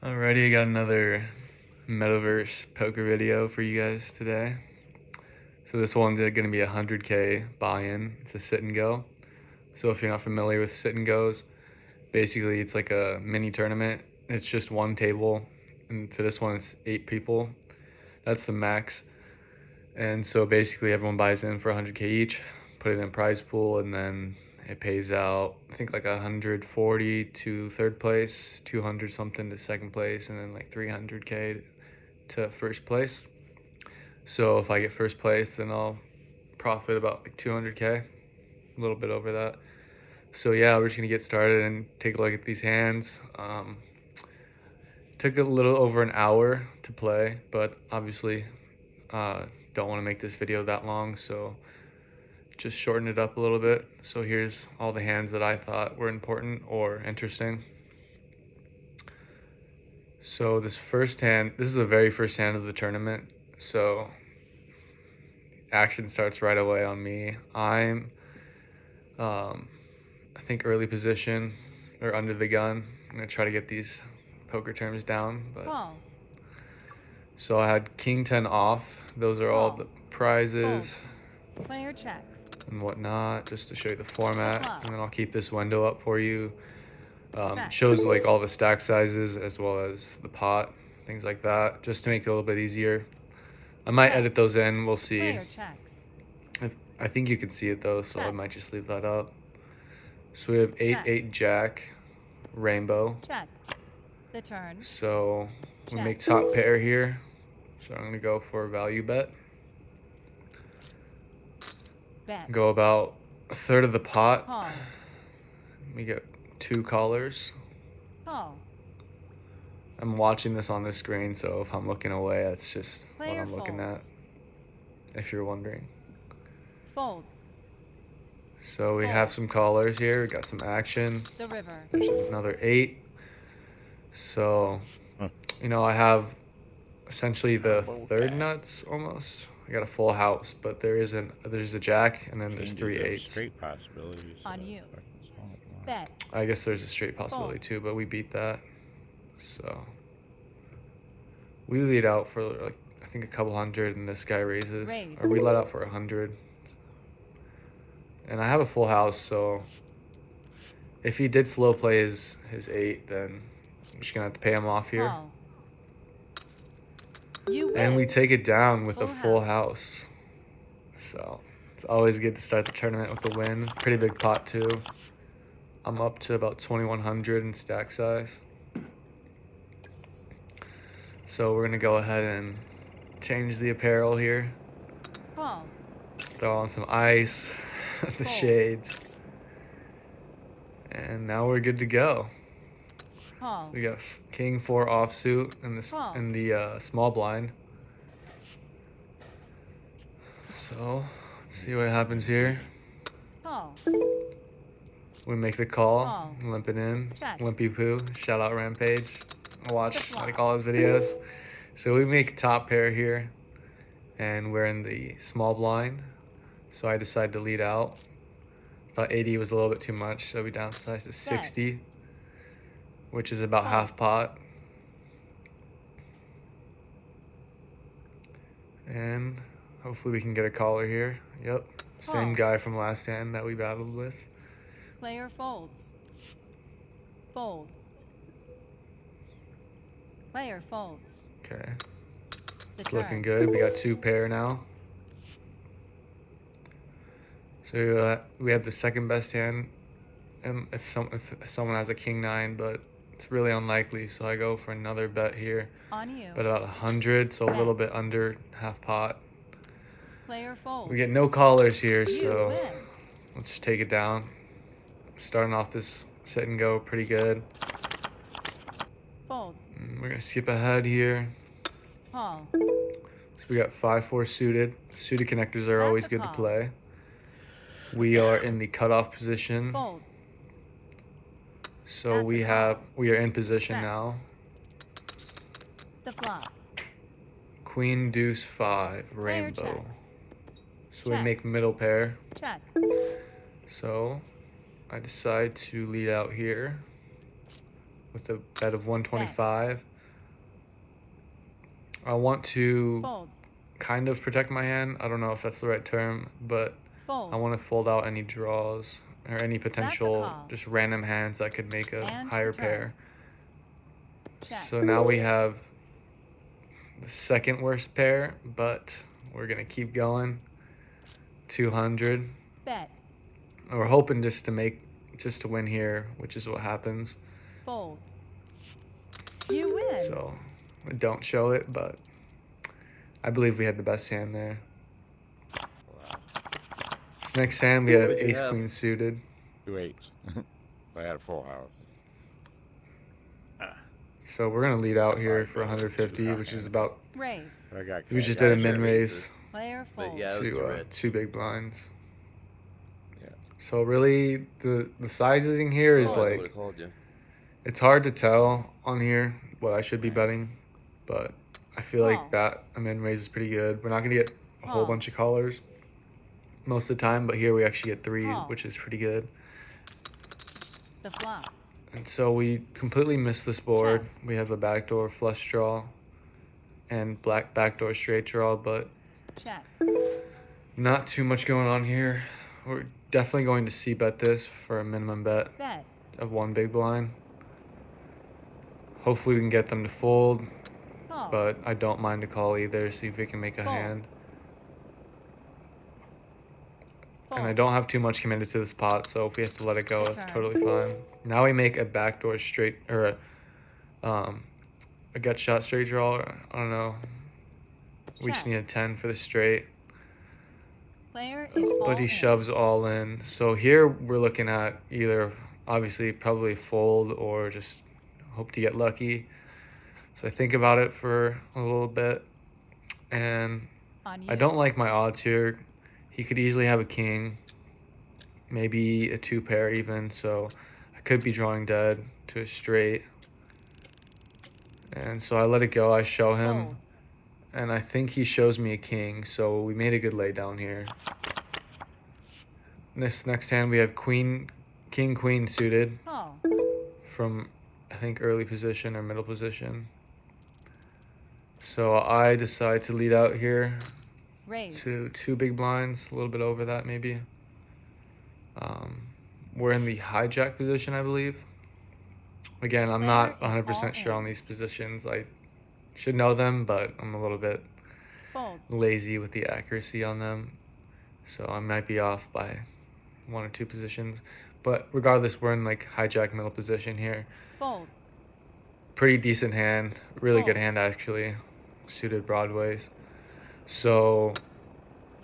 Alrighty, I got another Metaverse poker video for you guys today. So this one's going to be a 100K buy-in. It's a sit and go. So if you're not familiar with sit and goes, basically it's like a mini tournament. It's just one table, and for this one it's 8 people. That's the max. And so basically everyone buys in for 100K each, put it in a prize pool, and then it pays out, I think, like 140 to third place, 200 something to second place, and then like 300K to first place. So if I get first place, then I'll profit about like 200K, a little bit over that. So yeah, we're just gonna get started and take a look at these hands. Took a little over an hour to play, but obviously don't want to make this video that long, so just shorten it up a little bit. So here's all the hands that I thought were important or interesting. So this first hand, this is the very first hand of the tournament, so action starts right away on me. I'm I think early position or under the gun. I'm gonna try to get these poker terms down, but so I had king 10 off. Those are all the prizes Player checks and whatnot, just to show you the format. And then I'll keep this window up for you. Shows like all the stack sizes as well as the pot, things like that, just to make it a little bit easier. I might edit those in, we'll see. Player checks. I think you can see it though, so I might just leave that up. So we have 8-8 jack, rainbow. Check. The turn. So we make top pair here. So I'm gonna go for a value bet. Go about a third of the pot. Call. We get 2 callers. Call. I'm watching this on the screen, so if I'm looking away, that's just what I'm looking at, if you're wondering. Fold. So we have some callers here. We got some action. The river. There's another 8. So, you know, I have essentially the third nuts almost. I got a full house, but there's a jack, and then there's 3 8s. Straight possibilities. On you. Bet. I guess there's a straight possibility too, but we beat that. So we lead out for like, I think, a couple hundred, and this guy raises. Or we let out for 100. And I have a full house, so if he did slow play his 8, then I'm just gonna have to pay him off here. And we take it down with a full house. So it's always good to start the tournament with a win. Pretty big pot too. I'm up to about 2,100 in stack size. So we're gonna go ahead and change the apparel here. Throw on some ice, the shades. And now we're good to go. So we got king 4 offsuit in the small blind. So let's see what happens here. We make the call, limp it in, limpy poo, shout out Rampage. I watch like all his videos. So we make top pair here, and we're in the small blind. So I decided to lead out. Thought 80 was a little bit too much, so we downsized to 60, which is about half pot. And hopefully we can get a caller here. Yep, same guy from last hand that we battled with. Player folds. Fold. Player folds. Okay. It's looking good. We got 2 pair now. So we have the second best hand, and if someone has a king 9, but it's really unlikely, so I go for another bet here. On you. But about 100, so a little bit under half pot. Player folds. We get no callers here, so let's just take it down. Starting off this sit and go pretty good. Fold. We're gonna skip ahead here. Call. So we got 5-4 suited. Suited connectors are always good to play. We are in the cutoff position. Fold. So we are in position now. The flop. Queen deuce 5 rainbow. So we make middle pair. Check. So I decide to lead out here with a bet of 125. I want to Fold. kind of protect my hand. I don't know if that's the right term, but I Fold. want to fold out any draws or any potential call. just random hands that could make a And higher the turn. pair. Check. So now we have the second worst pair, but we're gonna keep going. 200. Bet. We're hoping just to win here, which is what happens. Fold. You win. So I don't show it, but I believe we had the best hand there. Wow. This next hand we have What'd you ace have? queen suited. 2 8s. I had a full house. So we're gonna lead out here Alright, for brother. 150, which is about. Raise. I got. We just I did a got min raise aces. Player But folds. yeah, it was the to red. 2 big blinds. Yeah. So really, the sizing here is Oh, I like would've called you. it's hard to tell on here what I should be betting, but I feel Call. like that a min raise is pretty good. We're not gonna get a whole Call. bunch of callers most of the time, but here we actually get 3, Call. which is pretty good. The flop. And so we completely missed this board. Check. We have a backdoor flush draw and black backdoor straight draw, but Check. not too much going on here. We're definitely going to see bet this for a minimum bet Bet. of 1 big blind. Hopefully we can get them to fold, Call. but I don't mind to call either, see if we can make a Fold. hand. Fold. And I don't have too much committed to this pot, so if we have to let it go, that's Return. totally fine. Now we make a backdoor straight, or a gut shot straight draw, I don't know. We just Check. need a 10 for the straight. Player is all But he in. shoves all in. So here we're looking at either obviously probably fold or just hope to get lucky. So I think about it for a little bit, and On you. I don't like my odds here. He could easily have a king, maybe a 2 pair even, so I could be drawing dead to a straight. And so I let it go, I show him, Fold. and I think he shows me a king, so we made a good lay down here. This next hand we have king, queen suited Call. from I think early position or middle position. So I decide to lead out here Raise. to 2 big blinds, a little bit over that maybe. We're in the hijack position, I believe. Again, I'm not Player is 100% all sure in. on these positions. I should know them, but I'm a little bit Fold. lazy with the accuracy on them. So I might be off by 1 or 2 positions. But regardless, we're in like hijack middle position here. Fold. Pretty decent hand, really good Fold. hand actually, suited broadways. So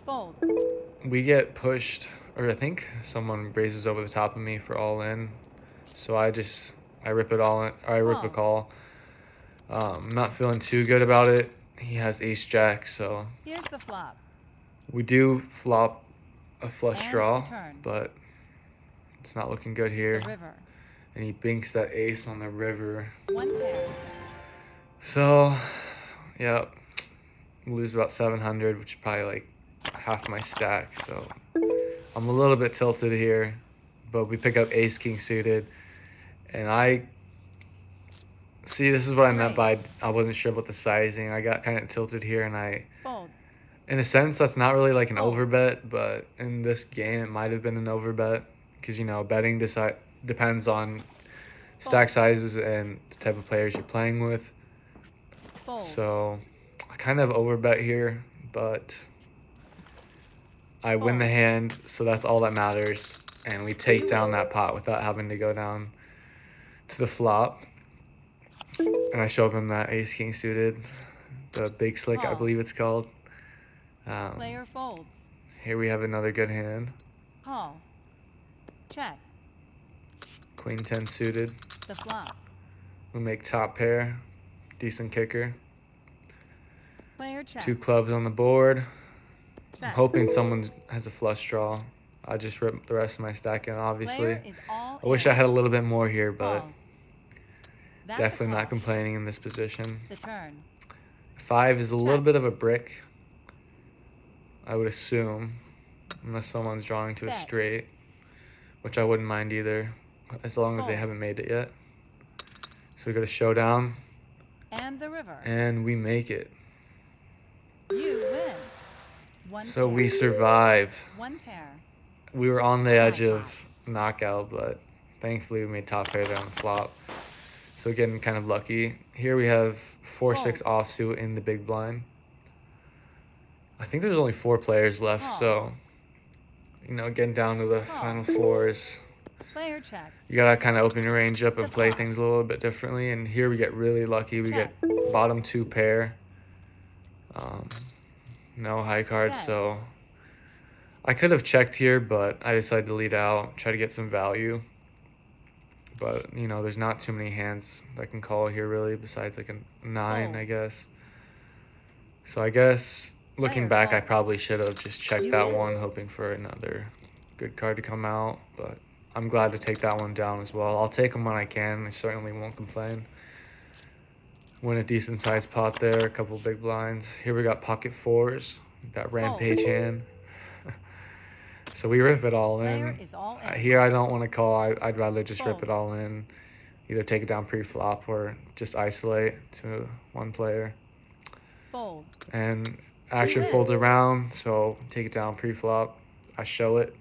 Fold. we get pushed, or I think someone raises over the top of me for all in. So I rip it all in, or I rip a call. I'm not feeling too good about it. He has ace jack, so Here's the flop. we do flop a flush And draw, the turn. but it's not looking good here. The river. And he binks that ace on the river. 1 pair. So, yeah, lose about 700, which is probably like half my stack. So I'm a little bit tilted here, but we pick up ace king suited, and I see this is what I meant by I wasn't sure about the sizing. I got kind of tilted here, and Fold. in a sense, that's not really like an Oh. overbet, but in this game, it might have been an overbet because betting depends on stack sizes and the type of players you're playing with. Fold. So I kind of overbet here, but I win the hand, so that's all that matters. And we take down that pot without having to go down to the flop. And I show them that ace king suited, the big slick, I Call. believe it's called. Player folds. Here we have another good hand. Call. Check. Queen 10 suited. The flop. We make top pair. Decent kicker. Player check. 2 clubs on the board. I'm Check. hoping someone has a flush draw. I just rip the rest of my stack in, obviously. Player is all I wish in. I had a little bit more here, but Call. That's a definitely not call. complaining in this position. The turn. 5 is a little Check. bit of a brick, I would assume, unless someone's drawing to a Bet. straight, which I wouldn't mind either, as long as they Fold. haven't made it yet. So we go to showdown, And the river. and we make it. You win. One So pair. we survive. One pair. We were on the edge Side of knockout, but thankfully we made top pair there on the flop. So getting kind of lucky. Here we have 4-6 Fold. offsuit in the big blind. I think there's only 4 players left, Call. so you know, getting down to the Call. final fours. Player checks. You gotta kind of open your range up and The play flop. things a little bit differently. And here we get really lucky. We Check. get bottom 2 pair. No high cards, Bet. so I could have checked here, but I decided to lead out, try to get some value. But, you know, there's not too many hands that can call here, really, besides like a 9, Fold. I guess. So I guess, looking Player back, I calls. probably should have just checked You that win. one, hoping for another good card to come out. But I'm glad to take that one down as well. I'll take them when I can. I certainly won't complain. Win a decent sized pot there, a couple big blinds. Here we got pocket fours, that rampage hand. So we rip it all Player in. is all in. Here I don't want to call. I'd rather just rip Fold. it all in. Either take it down pre-flop or just isolate to one player. Fold. And action win. folds around, so take it down pre-flop. I show it.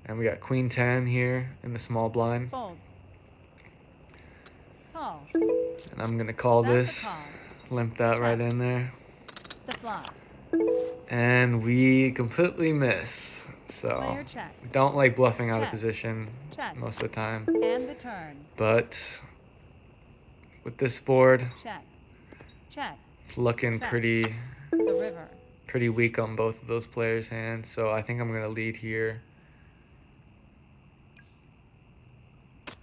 And we got queen 10 here in the small blind. Fold. Call. And I'm going to call That's a this. call. Limp that right in there. The flop. And we completely miss. So Player check. don't like bluffing out of Check. position Check. most of the time. And the turn. But with this board, Check. Check. it's looking Check. pretty The river. weak on both of those players' hands. So I think I'm going to lead here.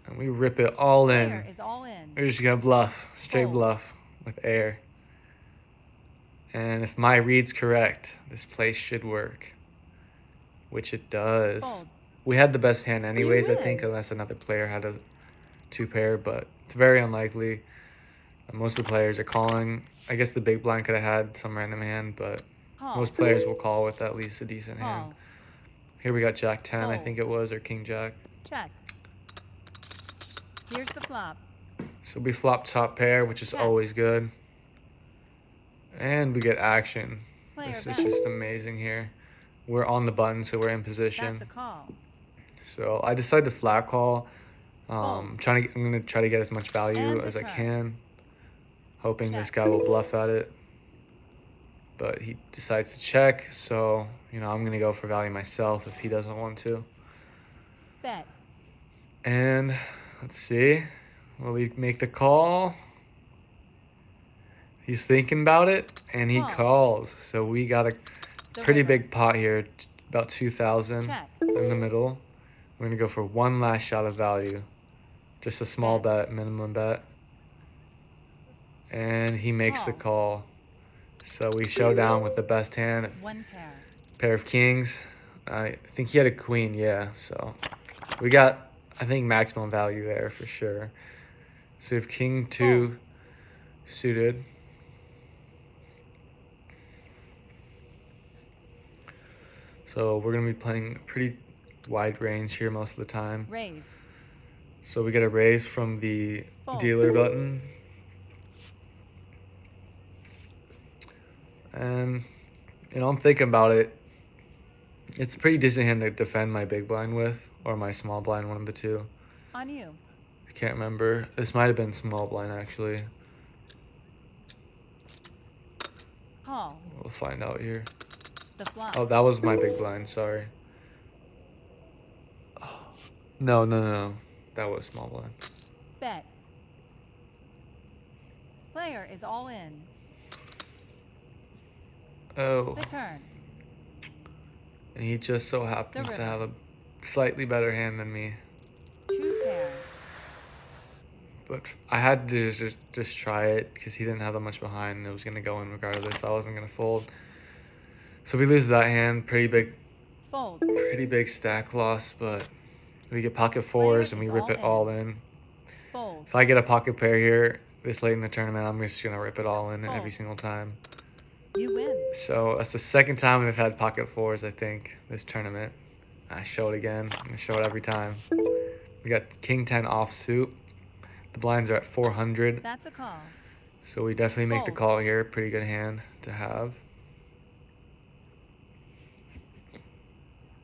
And we rip it all Player in. is all in. We're just going to bluff. Straight Fold. bluff with air. And if my read's correct, this place should work. Which it does. Fold. We had the best hand anyways, I win. think, unless another player had a 2 pair, but it's very unlikely. Most of the players are calling. I guess the big blind could have had some random hand, but Call. most players will call with at least a decent hand. Call. Here we got Jack 10, I Fold. think it was, or King Jack. Check. Here's the flop. So we flop top pair, which is Check. always good. And we get action. Player This bet. is just amazing here. We're on the button, so we're in position. That's a call. So I decided to flat call. Fold. I'm gonna try to get as much value And the as I turn. can, hoping this Check. guy will bluff at it. But he decides to check, so you know I'm gonna go for value myself if he doesn't want to. Bet. And let's see, will he make the call? He's thinking about it, and he Call. calls. So we got a The pretty river. big pot here, about 2,000 Check. in the middle. We're gonna go for one last shot of value, just a small bet, minimum bet, and he makes the call. So we show down with the best hand, One pair. pair of kings. I think he had a queen, yeah. So we got, I think, maximum value there for sure. So we have king 2 suited. So we're gonna be playing a pretty wide range here most of the time. Raise. So we get a raise from the Fold. dealer button. And, you know, I'm thinking about it. It's a pretty decent hand to defend my big blind with, or my small blind, one of the two. On you. I can't remember. This might have been small blind, actually. Call. We'll find out here. The flop. Oh, that was my big blind, sorry. No. That was small blind. Bet. Player is all in. Oh, The turn. and he just so happens to river. have a slightly better hand than me. 2 pair. But I had to just try it because he didn't have that much behind and it was going to go in regardless. So I wasn't going to fold. So we lose that hand. Pretty Fold. big stack loss, but we get pocket fours and we is rip all it in. all in. Fold. If I get a pocket pair here this late in the tournament, I'm just going to rip it all in every Fold. single time. You win. So that's the second time we've had pocket fours, I think, this tournament. I show it again. I'm going to show it every time. We got king 10 offsuit. The blinds are at 400. That's a call. So we definitely make the Fold. call here. Pretty good hand to have.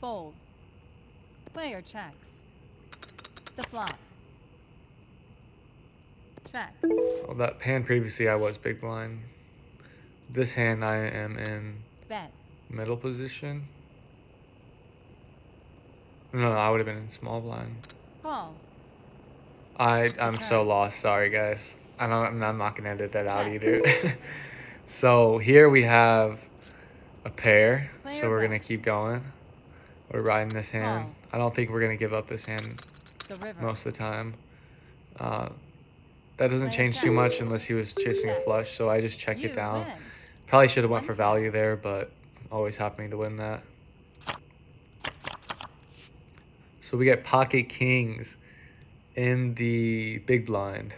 Fold. Player checks. The flop. Check. Well, that hand previously I was big blind. This hand I am in Bet. middle position. No, I would have been in small blind. Call. I'm so turn. lost. Sorry, guys. I'm not gonna edit that out Check. either. So here we have a pair. Player So we're gonna bets. keep going. We're riding this hand. Call. I don't think we're gonna give up this hand The river. most of the time. That doesn't Player change too checks. much unless he was chasing a Check. flush. So I just checked You it down. win. Probably should have went One for pair. value there, but always happening to win that. So we get pocket kings in the big blind.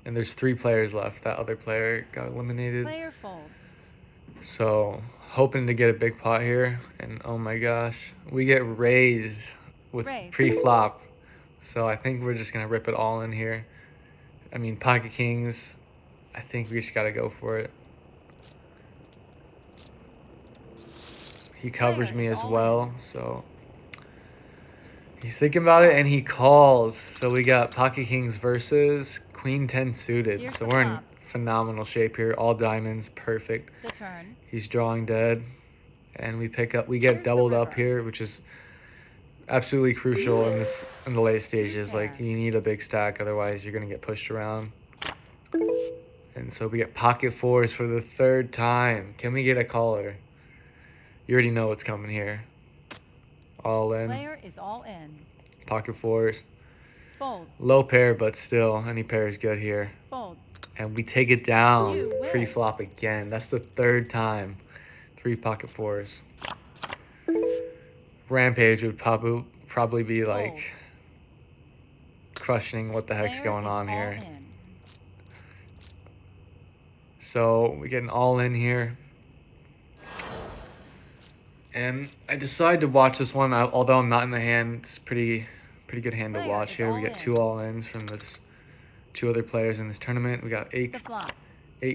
And there's 3 players left. That other player got eliminated. Player folds. So hoping to get a big pot here. And oh my gosh, we get raised with Raise. pre-flop. So I think we're just going to rip it all in here. I mean, pocket kings, I think we just got to go for it. He covers Player me is as all well, so he's thinking about it and he calls. So we got pocket kings versus queen 10 suited. Here's So the we're in flop. phenomenal shape here. All diamonds, perfect. The turn. He's drawing dead, and we get Here's the doubled up river. here, which is absolutely crucial in the late stages. pair. Like, you need a big stack, otherwise you're gonna get pushed around. And so we get pocket 4s for the 3rd time. Can we get a caller? You already know what's coming here. All in. Player is all in. Pocket 4s. Fold. Low pair, but still, any pair is good here. Fold. And we take it down. You win. Pre-flop again. That's the 3rd time. 3 pocket 4s. Rampage would probably be like crushing what the heck's Player going is on all here. in. So we get an all in here. And I decided to watch this one, although I'm not in the hand. It's pretty good hand to Player watch is here. We all get in. 2 all-ins from this 2 other players in this tournament. We got The 8 flop.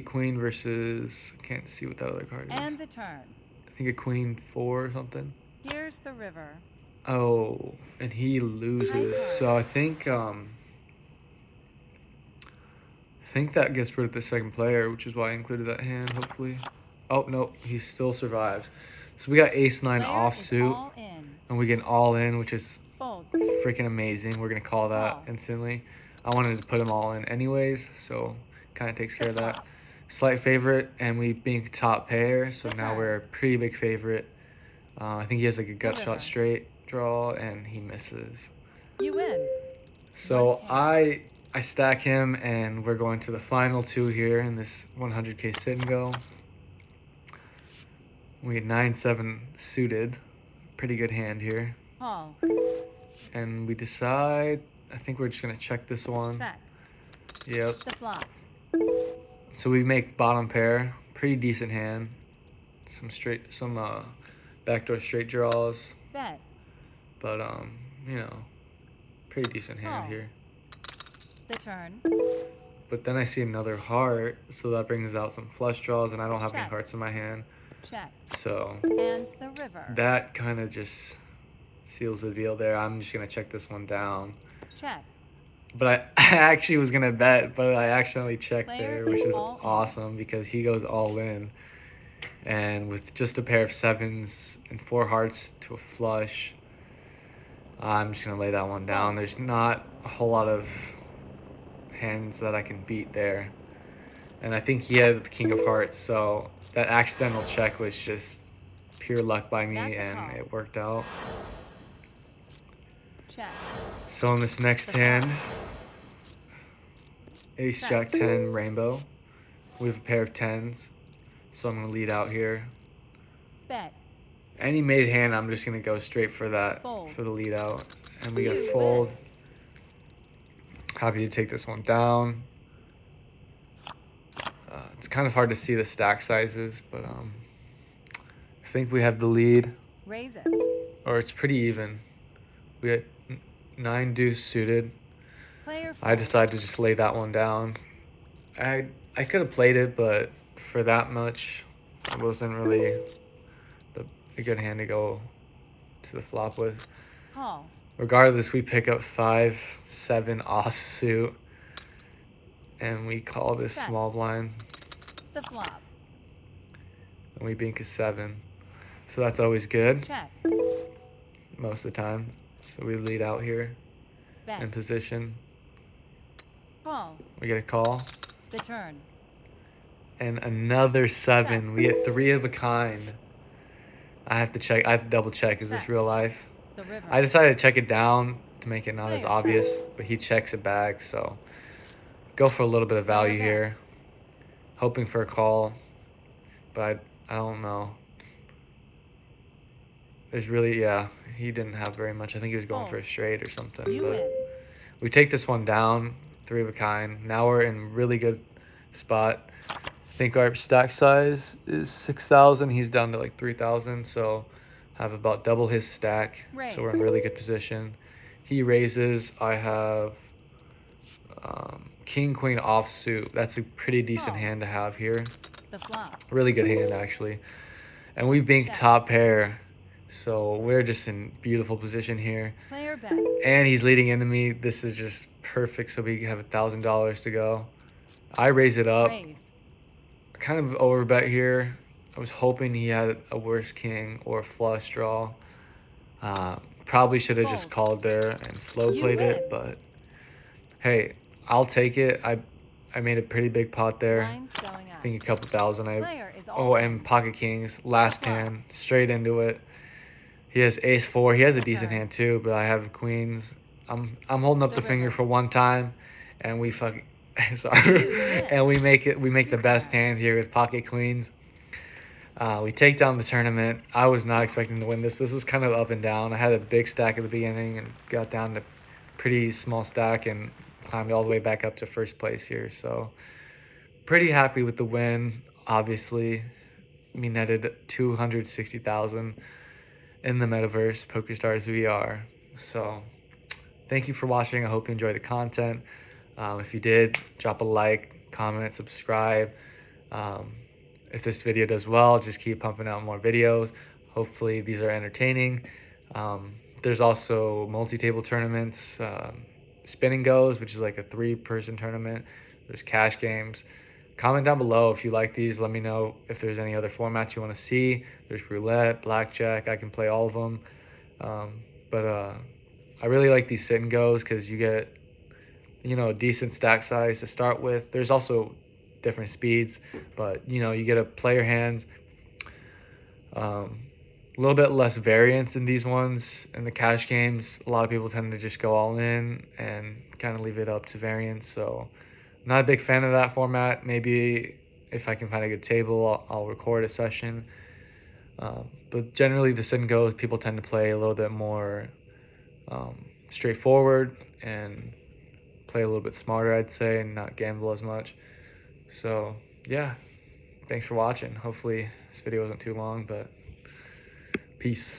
queen versus, I can't see what that other card is. And the turn. I think a queen 4 or something. Here's the river. Oh, and he loses. So I think that gets rid of the 2nd player, which is why I included that hand, hopefully. Oh, no, he still survives. So we got ace 9 Player offsuit, is all in. and we get an all in, which is Fold. freaking amazing. We're going to call that Call. instantly. I wanted to put him all in anyways, so kind of takes care of that. flop. Slight favorite, and we being top pair, so The now turn. we're a pretty big favorite. I think he has like a gut river. shot straight draw, and he misses. You win. So One I stack him, and we're going to the final 2 here in this 100k sit and go. We get 9-7 suited, pretty good hand here, Call. and we decide. I think we're just gonna check this one. Check. Yep. The flop. So we make bottom pair, pretty decent hand. Some backdoor straight draws, Bet. but you know, pretty decent hand Call. here. The turn. But then I see another heart, so that brings out some flush draws, and I don't have any Check. hearts in my hand. Check. So And the river. that kind of just seals the deal there. I'm just gonna check this one down. Check. But I actually was gonna bet, but I accidentally checked Player there, which is is all in. awesome because he goes all in. And with just a pair of 7s and 4 hearts to a flush, I'm just gonna lay that one down. There's not a whole lot of hands that I can beat there. And I think he had the king of hearts, so that accidental check was just pure luck by me, That's a and call. it worked out. Check. So in this next The hand, flop. ace Check. jack 10 rainbow. We have a pair of 10s, so I'm gonna lead out here. Bet. Any made hand, I'm just gonna go straight for that, Fold. for the lead out, and we You get win. fold. Happy to take this one down. It's kind of hard to see the stack sizes, but I think we have the lead, Raise it. or it's pretty even. We had 9 deuce suited. Player I folds. decided to just lay that one down. I could have played it, but for that much, it wasn't really a good hand to go to the flop with. Call. Regardless, we pick up 5-7 offsuit, and we call this Check. small blind, The flop. and we bink a 7. So that's always good Check. most of the time. So we lead out here in Bet. position. Call. We get a call. The turn. And another 7. We get 3 of a kind. I have to check. I have to double check. Is this Check. real life? The river. I decided to check it down to make it not as Player obvious, checks. but he checks it back. So go for a little bit of Player value bets. here. Hoping for a call, but I don't know. There's really, yeah, he didn't have very much. I think he was going for a Fold. straight or something. You But win. we take this one down, 3 of a kind. Now we're in really good spot. I think our stack size is 6,000. He's down to like 3,000, so have about double his stack. So we're in really good position. He raises. I have king, queen offsuit. That's a pretty decent Call. hand to have here. The flop. Really good hand, actually. And we bink Check. top pair. So we're just in beautiful position here. Player bet. And he's leading into me. This is just perfect. So we have $1,000 to go. I raise it up. Raise. Kind of overbet here. I was hoping he had a worse king or a flush draw. Probably should have just Fold. called there and slow You played win. it. But hey, I'll take it. I made a pretty big pot there. Lines going I up. think a couple thousand. Player is all Oh, in. and pocket kings. Last Flop. hand. Straight into it. He has ace 4. He has a decent Turn. hand too, but I have queens. I'm holding up The the finger river. for one time, and we fucking You sorry, win. and we make the Two best cards. hand here with pocket queens. We take down the tournament. I was not expecting to win this. This was kind of up and down. I had a big stack at the beginning and got down to pretty small stack and climbed all the way back up to first place here. So pretty happy with the win. Obviously, we netted 260,000 in the Metaverse, Pokerstars VR. So thank you for watching. I hope you enjoyed the content. If you did, drop a like, comment, subscribe. If this video does well, just keep pumping out more videos. Hopefully these are entertaining. There's also multi-table tournaments, spin and goes, which is like a 3-person tournament. There's cash games. Comment down below if you like these. Let me know if there's any other formats you want to see. There's roulette, blackjack. I can play all of them. I really like these sit and goes because you get, a decent stack size to start with. There's also different speeds, but you get a player hands. A little bit less variance in these ones. In the cash games, a lot of people tend to just go all in and kind of leave it up to variance. So not a big fan of that format. Maybe if I can find a good table, I'll record a session. But generally the sit and goes, people tend to play a little bit more straightforward and play a little bit smarter, I'd say, and not gamble as much. So yeah, thanks for watching. Hopefully this video wasn't too long, but peace.